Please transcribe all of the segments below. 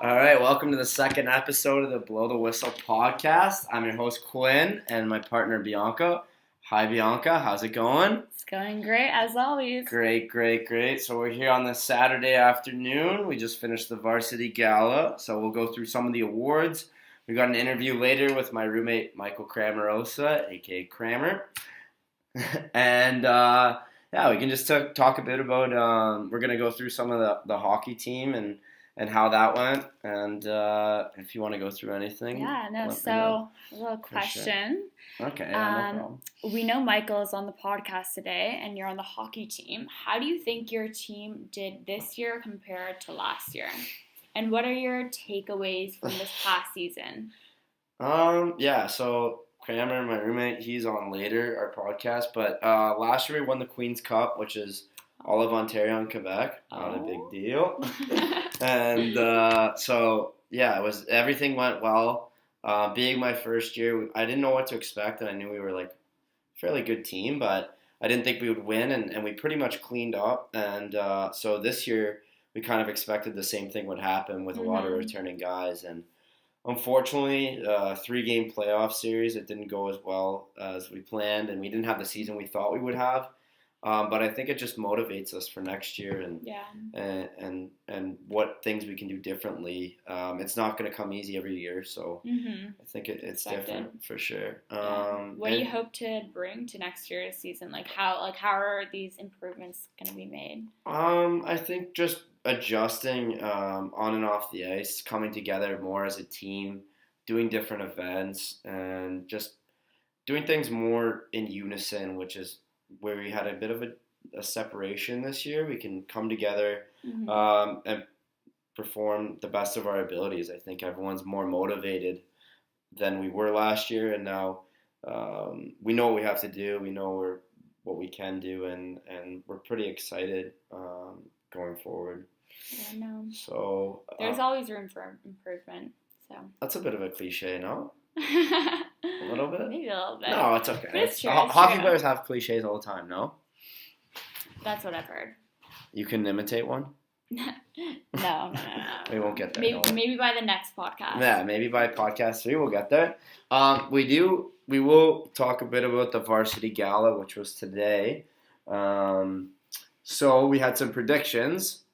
All right, welcome to the second episode of the Blow the Whistle podcast. I'm your host, Quinn, and my partner, Bianca. Hi, Bianca. How's it going? It's going great, as always. Great. So we're here on this Saturday afternoon. We just finished the varsity gala, so we'll go through some of the awards. We got an interview later with my roommate, Michael Cramarosa, a.k.a. Kramer. And, we can just talk a bit about, we're going to go through some of the hockey team and how that went, and if you want to go through anything. Yeah, no, so a little question. Sure. Okay, yeah, no problem. We know Michael is on the podcast today, and you're on the hockey team. How do you think your team did this year compared to last year? And what are your takeaways from this past season? So Kramer, my roommate, he's on later, our podcast, but last year we won the Queen's Cup, which is all of Ontario and Quebec. Not a big deal. And everything went well. Being my first year, I didn't know what to expect, and I knew we were like a fairly good team, but I didn't think we would win, and we pretty much cleaned up. And so this year, we kind of expected the same thing would happen with a lot of returning guys. And unfortunately, 3-game playoff series, it didn't go as well as we planned, and we didn't have the season we thought we would have. But I think it just motivates us for next year and what things we can do differently. It's not going to come easy every year, so I think it's different for sure. What do you hope to bring to next year's season? How are these improvements going to be made? I think just adjusting on and off the ice, coming together more as a team, doing different events, and just doing things more in unison, which is where we had a bit of a separation this year. We can come together and perform the best of our abilities. I think everyone's more motivated than we were last year, and now we know what we have to do. We know what we can do, and we're pretty excited going forward. Yeah, no. So there's always room for improvement. So that's a bit of a cliche, no? A little bit? Maybe a little bit. No, it's okay. It's true, Hockey players have cliches all the time, no? That's what I've heard. You can imitate one? No. We won't get there. Maybe by the next podcast. Yeah, maybe by podcast 3 we'll get there. We will talk a bit about the varsity gala, which was today. So we had some predictions.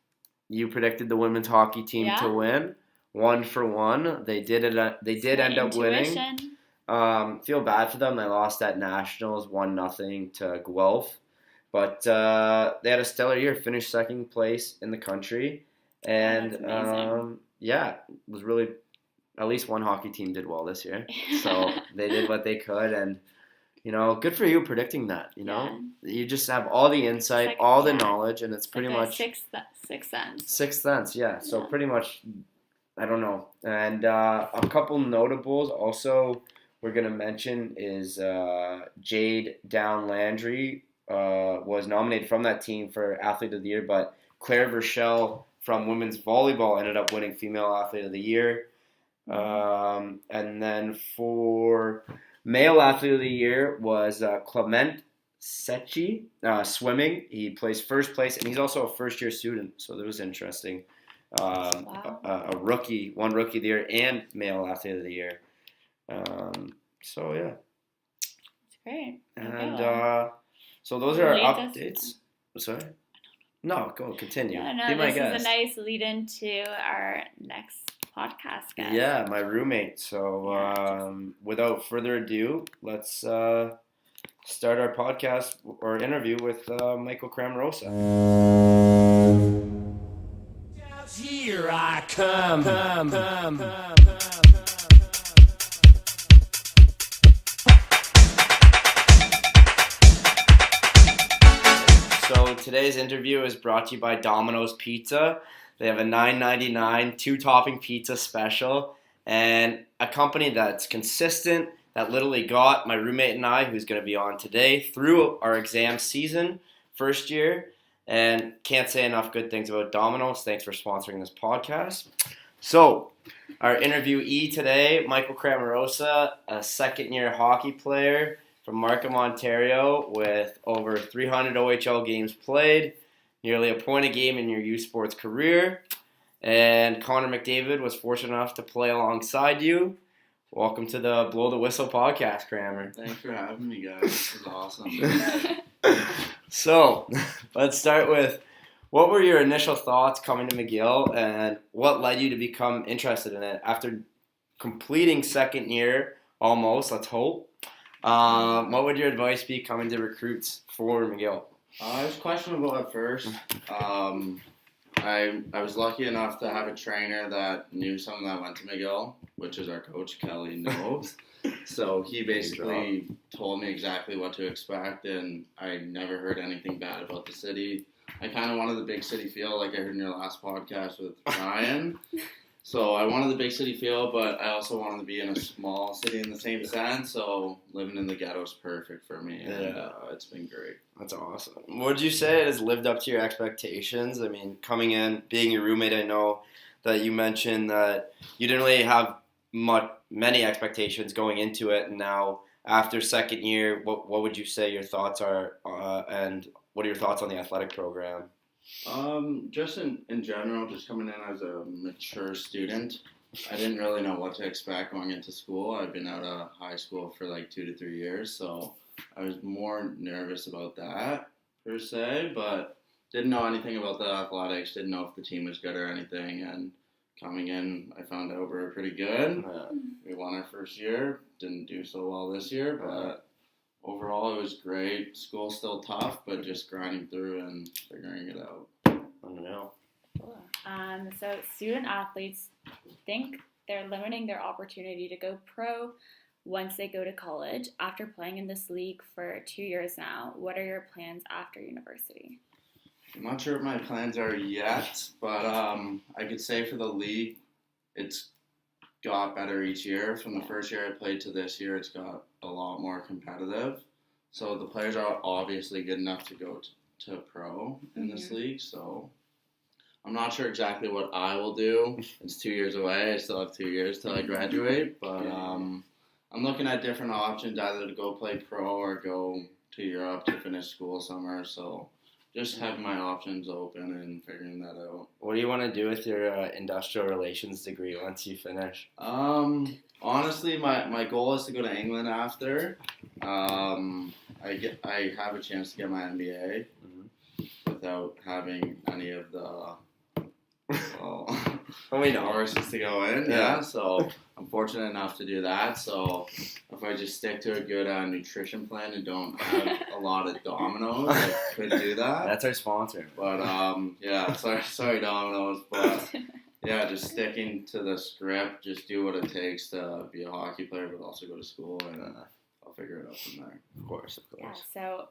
You predicted the women's hockey team to win. 1 for 1. They did end up winning. Feel bad for them. They lost at Nationals 1-0 to Guelph. But they had a stellar year. Finished second place in the country. And it was really, at least one hockey team did well this year. So they did what they could. And, good for you predicting that. You just have all the insight, all the knowledge, and it's pretty much sixth sense. Sixth sense, yeah. So pretty much, I don't know. And a couple notables also we're going to mention is Jade Down Landry was nominated from that team for Athlete of the Year, but Claire Verchel from women's volleyball ended up winning Female Athlete of the Year. And then for Male Athlete of the Year was Clement Secchi, swimming. He plays first place, and he's also a first-year student, so that was interesting. A rookie, one Rookie of the Year and Male Athlete of the Year. It's great. And so those are our updates. Sorry? No, go continue. Be my guest. This is a nice lead into our next podcast guest. Yeah, my roommate. So without further ado, let's start our podcast or interview with Michael Cramarosa. Here I come. So today's interview is brought to you by Domino's Pizza. They have a $9.99 2-topping pizza special, and a company that's consistent, that literally got my roommate and I, who's going to be on today, through our exam season, first year. And can't say enough good things about Domino's. Thanks for sponsoring this podcast. So, our interviewee today, Michael Cramarosa, a second-year hockey player from Markham, Ontario, with over 300 OHL games played, nearly a point a game in your youth sports career. And Connor McDavid was fortunate enough to play alongside you. Welcome to the Blow the Whistle podcast, Kramer. Thanks for having me, guys. This is awesome. So, let's start with, what were your initial thoughts coming to McGill, and what led you to become interested in it? After completing second year, almost, let's hope, what would your advice be coming to recruits for McGill? It was questionable at first. I was lucky enough to have a trainer that knew someone that went to McGill, which is our coach, Kelly Knobes. So he basically told me exactly what to expect, and I never heard anything bad about the city. I kind of wanted the big city feel, like I heard in your last podcast with Ryan. So I wanted the big city feel, but I also wanted to be in a small city in the same sense. So living in the ghetto is perfect for me, and it's been great. That's awesome. Would you say it has lived up to your expectations? I mean, coming in, being your roommate, I know that you mentioned that you didn't really have many expectations going into it, and now after second year, what would you say your thoughts are, and what are your thoughts on the athletic program? Just in general, just coming in as a mature student, I didn't really know what to expect going into school. I've been out of high school for like 2 to 3 years, so I was more nervous about that per se, but didn't know anything about the athletics, didn't know if the team was good or anything, and coming in, I found out we were pretty good. We won our first year, didn't do so well this year, but overall, it was great. School's still tough, but just grinding through and figuring it out. I don't know. Cool. So student athletes think they're limiting their opportunity to go pro once they go to college. After playing in this league for 2 years now, what are your plans after university? I'm not sure what my plans are yet, but I could say for the league, it's got better each year. From the first year I played to this year, it's got a lot more competitive. So the players are obviously good enough to go to pro in this league. So I'm not sure exactly what I will do. It's 2 years away. I still have 2 years till I graduate. But I'm looking at different options, either to go play pro or go to Europe to finish school somewhere. So just having my options open and figuring that out. What do you want to do with your industrial relations degree once you finish? Honestly, my goal is to go to England after. I have a chance to get my MBA without having any of the courses to go in. Yeah, so I'm fortunate enough to do that. So if I just stick to a good nutrition plan and don't have a lot of Domino's, I could do that. That's our sponsor. But sorry Domino's, but yeah, just sticking to the script, just do what it takes to be a hockey player, but also go to school, and I'll figure it out from there. Of course. Yeah, so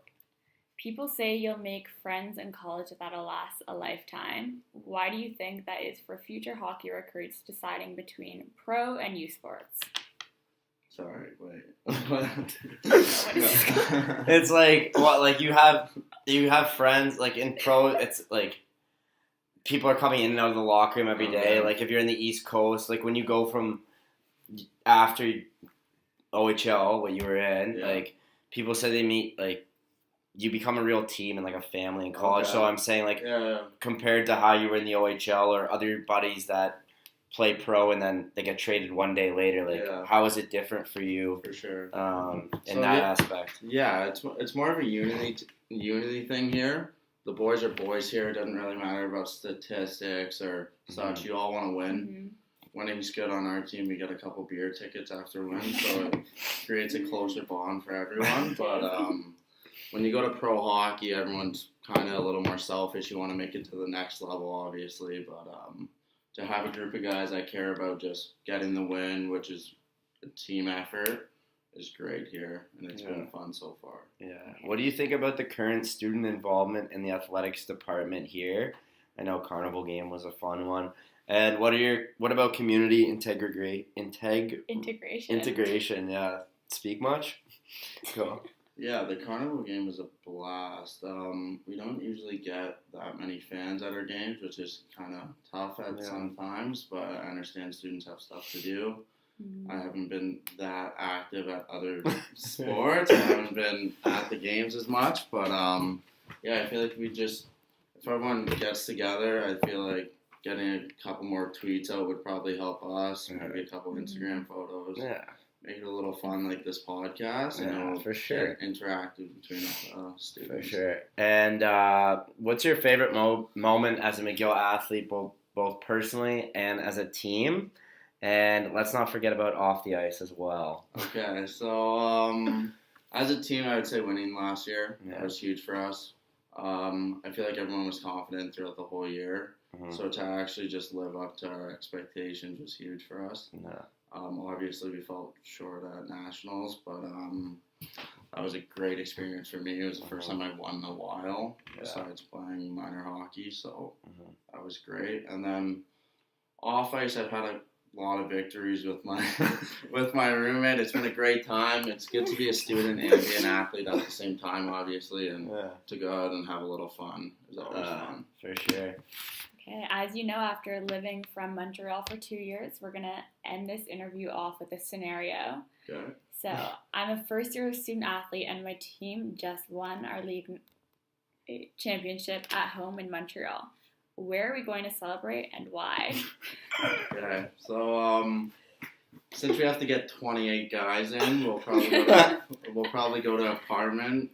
people say you'll make friends in college that'll last a lifetime. Why do you think that is for future hockey recruits deciding between pro and youth sports? Sorry, wait. It's like, what, like you have friends, like in pro, it's like people are coming in and out of the locker room every day. Like if you're in the East Coast, like when you go from after OHL, what you were in, like people say they meet, like you become a real team and like a family in college. So I'm saying, like, compared to how you were in the OHL or other buddies that play pro and then they get traded one day later, like how is it different for you? For sure. In that aspect. Yeah, it's more of a unity thing here. The boys are boys here. It doesn't really matter about statistics or such. You all want to win. Winning's good on our team. We get a couple beer tickets after win, so it creates a closer bond for everyone. But when you go to pro hockey, everyone's kind of a little more selfish. You want to make it to the next level, obviously. But to have a group of guys that care about just getting the win, which is a team effort, is great here, and it's been fun so far. Yeah. What do you think about the current student involvement in the athletics department here? I know Carnival game was a fun one. And what about community integration? Integration, yeah. Speak much? Cool. Yeah, the Carnival game was a blast. We don't usually get that many fans at our games, which is kind of tough at sometimes, but I understand students have stuff to do. I haven't been that active at other sports. I haven't been at the games as much, but I feel like if everyone gets together, I feel like getting a couple more tweets out would probably help us. Yeah. Maybe a couple Instagram photos. Yeah. Make it a little fun like this podcast. And Yeah, it'll for sure. get interactive between students. For sure. And what's your favorite moment as a McGill athlete, both personally and as a team? And let's not forget about off the ice as well. Okay, so as a team, I would say winning last year. Yeah. That was huge for us. I feel like everyone was confident throughout the whole year. Mhm. So to actually just live up to our expectations was huge for us. Yeah. Obviously, we fell short at nationals, but that was a great experience for me. It was the first time I won in a while, besides playing minor hockey, so that was great. And then off ice, I've had a lot of victories with my with my roommate. It's been a great time. It's good to be a student and be an athlete at the same time, obviously, and to go out and have a little fun is always fun. For sure. Okay, as you know, after living from Montreal for 2 years, we're going to end this interview off with a scenario. Okay. So, I'm a first-year student athlete, and my team just won our league championship at home in Montreal. Where are we going to celebrate and why? Okay, so since we have to get 28 guys in, we'll probably go to an apartment.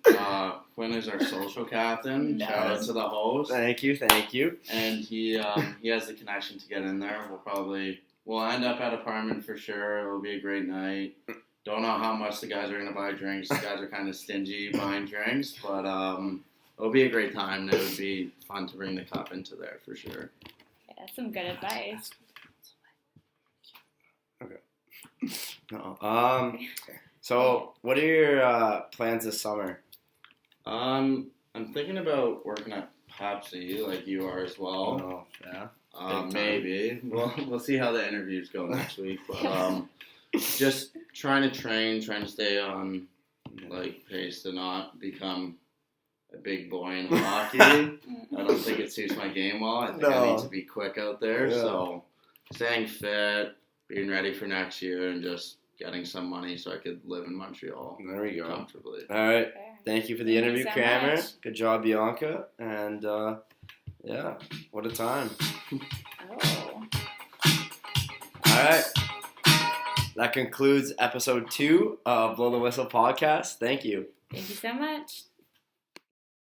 Quinn is our social captain. Nice. Shout out to the host. Thank you. And he has the connection to get in there. We'll end up at apartment for sure. It'll be a great night. Don't know how much the guys are gonna buy drinks. The guys are kind of stingy buying drinks, but it'll be a great time. And it would be fun to bring the cup into there for sure. Yeah, that's some good advice. No. So, what are your plans this summer? I'm thinking about working at Pepsi, like you are as well. Oh, yeah. Maybe. We'll see how the interviews go next week. But just trying to stay on pace to not become a big boy in hockey. I don't think it suits my game well. I think I need to be quick out there. Yeah. So staying fit, being ready for next year, and just getting some money so I could live in Montreal There we go. comfortably. All right. Fair. Thank you for the Thank you interview, so Kramer. much. Good job, Bianca. And yeah, what a time. Oh. All right. That concludes episode 2 of Blow the Whistle podcast. Thank you. Thank you so much.